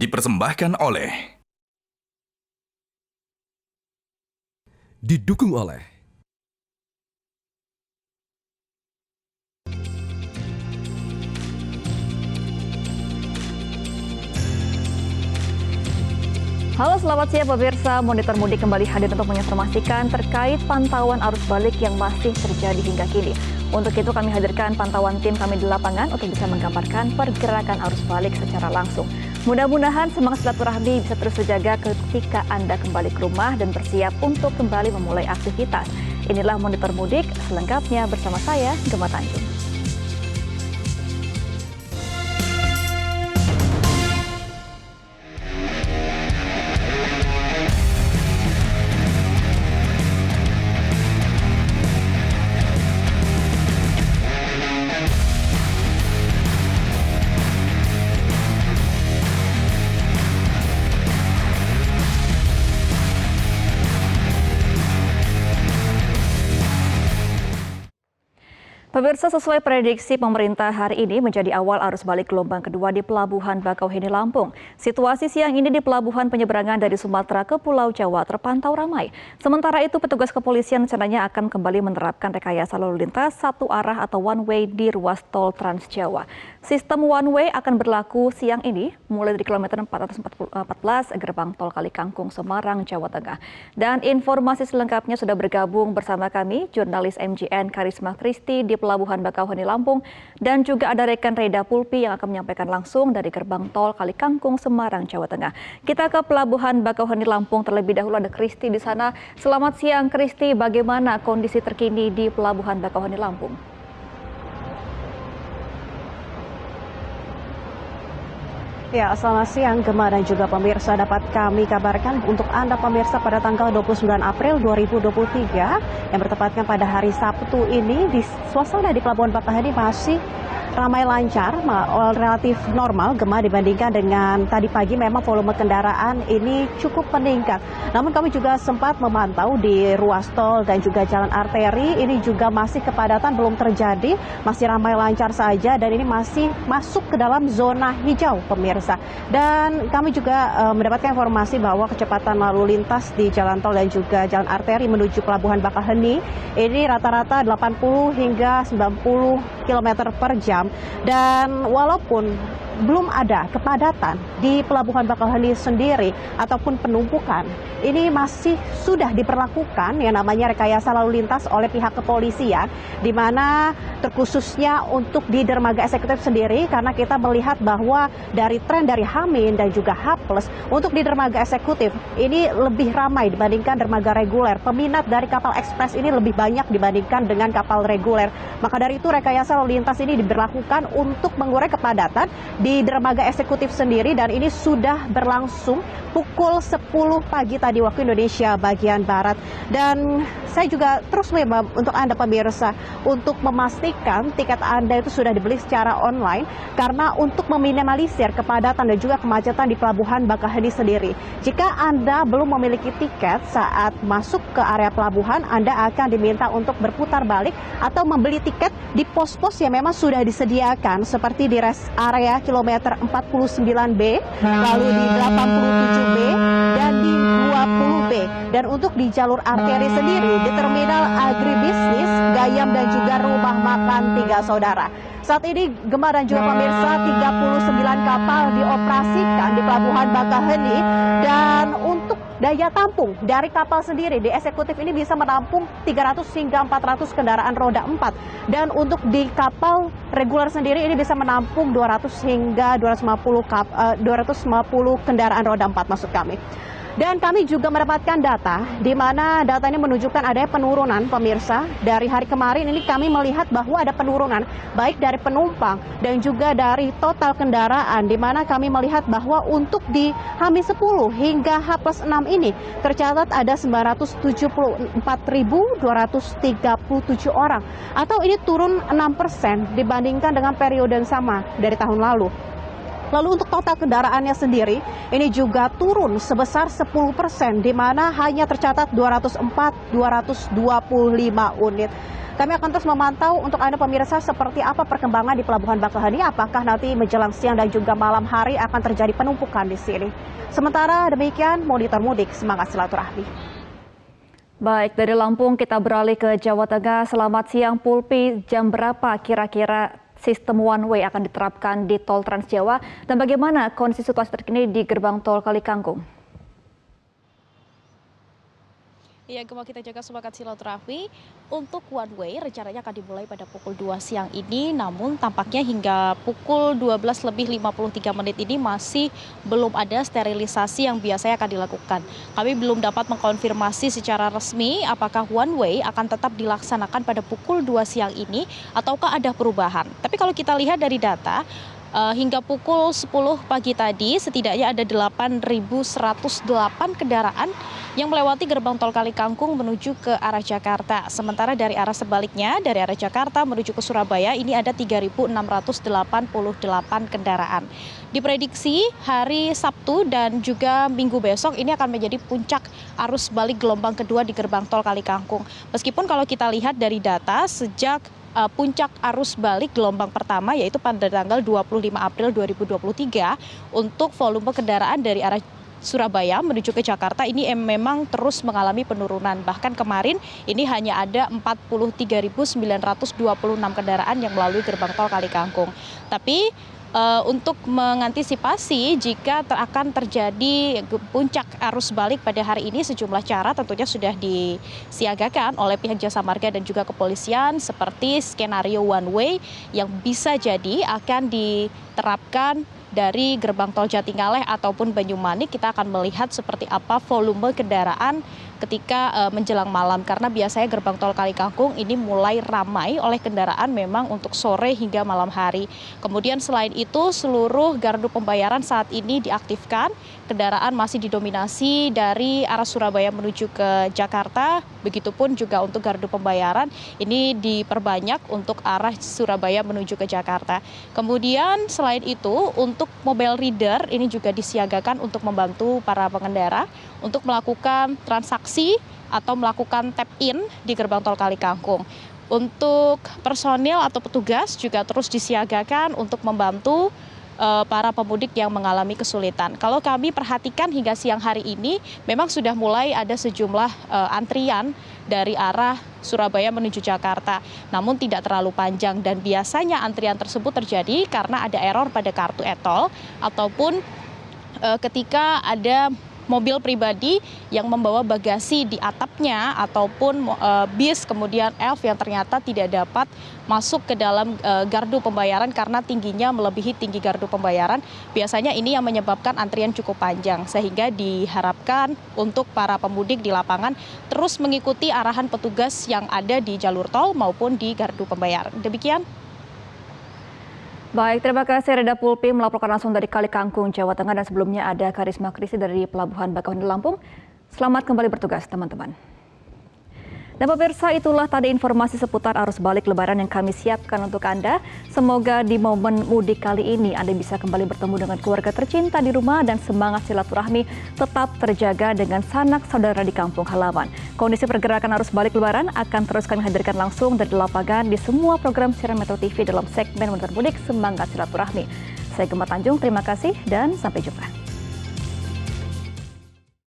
dipersembahkan oleh didukung oleh Halo, selamat siang pemirsa. Monitor Mudik kembali hadir untuk menginformasikan terkait pantauan arus balik yang masih terjadi hingga kini. Untuk itu kami hadirkan pantauan tim kami di lapangan untuk bisa menggambarkan pergerakan arus balik secara langsung. Mudah-mudahan semangat silaturahmi bisa terus terjaga ketika Anda kembali ke rumah dan bersiap untuk kembali memulai aktivitas. Inilah Monitor Mudik, selengkapnya bersama saya, Gemma Tanjung. Pemirsa, sesuai prediksi pemerintah, hari ini menjadi awal arus balik gelombang kedua di Pelabuhan Bakauheni, Lampung. Situasi siang ini di pelabuhan penyeberangan dari Sumatera ke Pulau Jawa terpantau ramai. Sementara itu, petugas kepolisian rencananya akan kembali menerapkan rekayasa lalu lintas satu arah atau one way di ruas tol Trans Jawa. Sistem one way akan berlaku siang ini mulai dari kilometer 414 gerbang tol Kalikangkung, Semarang, Jawa Tengah. Dan informasi selengkapnya sudah bergabung bersama kami, jurnalis MJN Karisma Kristi di Pelabuhan Bakauheni, Lampung, dan juga ada rekan Reda Pulpi yang akan menyampaikan langsung dari gerbang tol Kalikangkung, Semarang, Jawa Tengah. Kita ke Pelabuhan Bakauheni, Lampung terlebih dahulu, ada Kristi di sana. Selamat siang Kristi, bagaimana kondisi terkini di Pelabuhan Bakauheni, Lampung? Ya, selamat siang Gemma dan juga pemirsa. Dapat kami kabarkan untuk Anda pemirsa pada tanggal 29 April 2023 yang bertepatkan pada hari Sabtu ini, di suasana di Pelabuhan Bakauheni masih ramai lancar, relatif normal Gemma, dibandingkan dengan tadi pagi. Memang volume kendaraan ini cukup meningkat. Namun kami juga sempat memantau di ruas tol dan juga jalan arteri, ini juga masih kepadatan belum terjadi, masih ramai lancar saja dan ini masih masuk ke dalam zona hijau pemirsa. Dan kami juga mendapatkan informasi bahwa kecepatan lalu lintas di jalan tol dan juga jalan arteri menuju Pelabuhan Bakauheni ini rata-rata 80 hingga 90 km per jam. Dan walaupun belum ada kepadatan di Pelabuhan Bakauheni sendiri ataupun penumpukan, ini masih sudah diperlakukan yang namanya rekayasa lalu lintas oleh pihak kepolisian, di mana terkhususnya untuk di dermaga eksekutif sendiri, karena kita melihat bahwa dari tren dari H- dan juga H+, untuk di dermaga eksekutif ini lebih ramai dibandingkan dermaga reguler. Peminat dari kapal ekspres ini lebih banyak dibandingkan dengan kapal reguler. Maka dari itu rekayasa lalu lintas ini diberlakukan untuk mengurai kepadatan di dermaga eksekutif sendiri, dan ini sudah berlangsung pukul 10 pagi tadi waktu Indonesia bagian Barat. Dan saya juga terus untuk Anda pemirsa untuk memastikan tiket Anda itu sudah dibeli secara online, karena untuk meminimalisir kepadatan dan juga kemacetan di Pelabuhan Bakauheni sendiri. Jika Anda belum memiliki tiket saat masuk ke area pelabuhan, Anda akan diminta untuk berputar balik atau membeli tiket di pos-pos yang memang sudah disediakan, seperti di rest area kilometer 49B, lalu di 87B, dan di 20B. Dan untuk di jalur arteri sendiri, di terminal agribisnis, Gayam, dan juga rumah makan Tiga Saudara. Saat ini Gemma dan juga pemirsa, 39 kapal dioperasikan di Pelabuhan Bakauheni, dan untuk daya tampung dari kapal sendiri di eksekutif ini bisa menampung 300 hingga 400 kendaraan roda 4. Dan untuk di kapal reguler sendiri ini bisa menampung 200 hingga 250 kendaraan roda 4 maksud kami. Dan kami juga mendapatkan data, di mana data ini menunjukkan adanya penurunan pemirsa. Dari hari kemarin ini kami melihat bahwa ada penurunan baik dari penumpang dan juga dari total kendaraan, di mana kami melihat bahwa untuk di H-10 hingga H+6 ini tercatat ada 974.237 orang, atau ini turun 6% dibandingkan dengan periode yang sama dari tahun lalu. Lalu untuk total kendaraannya sendiri ini juga turun sebesar 10%, di mana hanya tercatat 204.225 unit. Kami akan terus memantau untuk Anda pemirsa seperti apa perkembangan di Pelabuhan Bakauheni, apakah nanti menjelang siang dan juga malam hari akan terjadi penumpukan di sini. Sementara demikian, Monitor Mudik, semangat silaturahmi. Baik, dari Lampung kita beralih ke Jawa Tengah. Selamat siang Pulpi, jam berapa kira-kira sistem one way akan diterapkan di tol Trans Jawa dan bagaimana kondisi situasi terkini di gerbang tol Kalikangkung? Ya, Gemma, kita jaga semangat silaturahmi. Untuk one way rencananya akan dimulai pada pukul 2 siang ini, namun tampaknya hingga pukul 12:53 ini masih belum ada sterilisasi yang biasanya akan dilakukan. Kami belum dapat mengkonfirmasi secara resmi apakah one way akan tetap dilaksanakan pada pukul 2 siang ini ataukah ada perubahan. Tapi kalau kita lihat dari data, hingga pukul 10 pagi tadi setidaknya ada 8.108 kendaraan yang melewati gerbang tol Kalikangkung menuju ke arah Jakarta. Sementara dari arah sebaliknya, dari arah Jakarta menuju ke Surabaya ini ada 3.688 kendaraan. Diprediksi hari Sabtu dan juga Minggu besok ini akan menjadi puncak arus balik gelombang kedua di gerbang tol Kalikangkung. Meskipun kalau kita lihat dari data sejak puncak arus balik gelombang pertama yaitu pada tanggal 25 April 2023 untuk volume kendaraan dari arah Surabaya menuju ke Jakarta ini memang terus mengalami penurunan. Bahkan kemarin ini hanya ada 43.926 kendaraan yang melalui gerbang tol Kalikangkung. Tapi untuk mengantisipasi jika akan terjadi puncak arus balik pada hari ini, sejumlah cara tentunya sudah disiagakan oleh pihak Jasa Marga dan juga kepolisian seperti skenario one way yang bisa jadi akan diterapkan dari gerbang tol Jatingaleh ataupun Banyumanik. Kita akan melihat seperti apa volume kendaraan ketika menjelang malam, karena biasanya gerbang tol Kalikangkung ini mulai ramai oleh kendaraan memang untuk sore hingga malam hari. Kemudian selain itu seluruh gardu pembayaran saat ini diaktifkan, kendaraan masih didominasi dari arah Surabaya menuju ke Jakarta, begitupun juga untuk gardu pembayaran ini diperbanyak untuk arah Surabaya menuju ke Jakarta. Kemudian selain itu untuk mobile reader ini juga disiagakan untuk membantu para pengendara untuk melakukan transaksi atau melakukan tap in di gerbang tol Kalikangkung. Untuk personil atau petugas juga terus disiagakan untuk membantu para pemudik yang mengalami kesulitan. Kalau kami perhatikan hingga siang hari ini memang sudah mulai ada sejumlah antrian dari arah Surabaya menuju Jakarta. Namun tidak terlalu panjang dan biasanya antrian tersebut terjadi karena ada error pada kartu e-tol ataupun ketika ada mobil pribadi yang membawa bagasi di atapnya ataupun bis kemudian elf yang ternyata tidak dapat masuk ke dalam gardu pembayaran karena tingginya melebihi tinggi gardu pembayaran. Biasanya ini yang menyebabkan antrian cukup panjang, sehingga diharapkan untuk para pemudik di lapangan terus mengikuti arahan petugas yang ada di jalur tol maupun di gardu pembayaran. Demikian. Baik, terima kasih Reda Pulpi melaporkan langsung dari Kalikangkung, Jawa Tengah, dan sebelumnya ada Karisma Kristi dari Pelabuhan Bakauheni Lampung. Selamat kembali bertugas teman-teman. Dan pemirsa, itulah tadi informasi seputar arus balik Lebaran yang kami siapkan untuk Anda. Semoga di momen mudik kali ini Anda bisa kembali bertemu dengan keluarga tercinta di rumah dan semangat silaturahmi tetap terjaga dengan sanak saudara di kampung halaman. Kondisi pergerakan arus balik Lebaran akan terus kami hadirkan langsung dari lapangan di semua program siaran Metro TV dalam segmen Monitor Mudik Semangat Silaturahmi. Saya Gemma Tanjung, terima kasih dan sampai jumpa.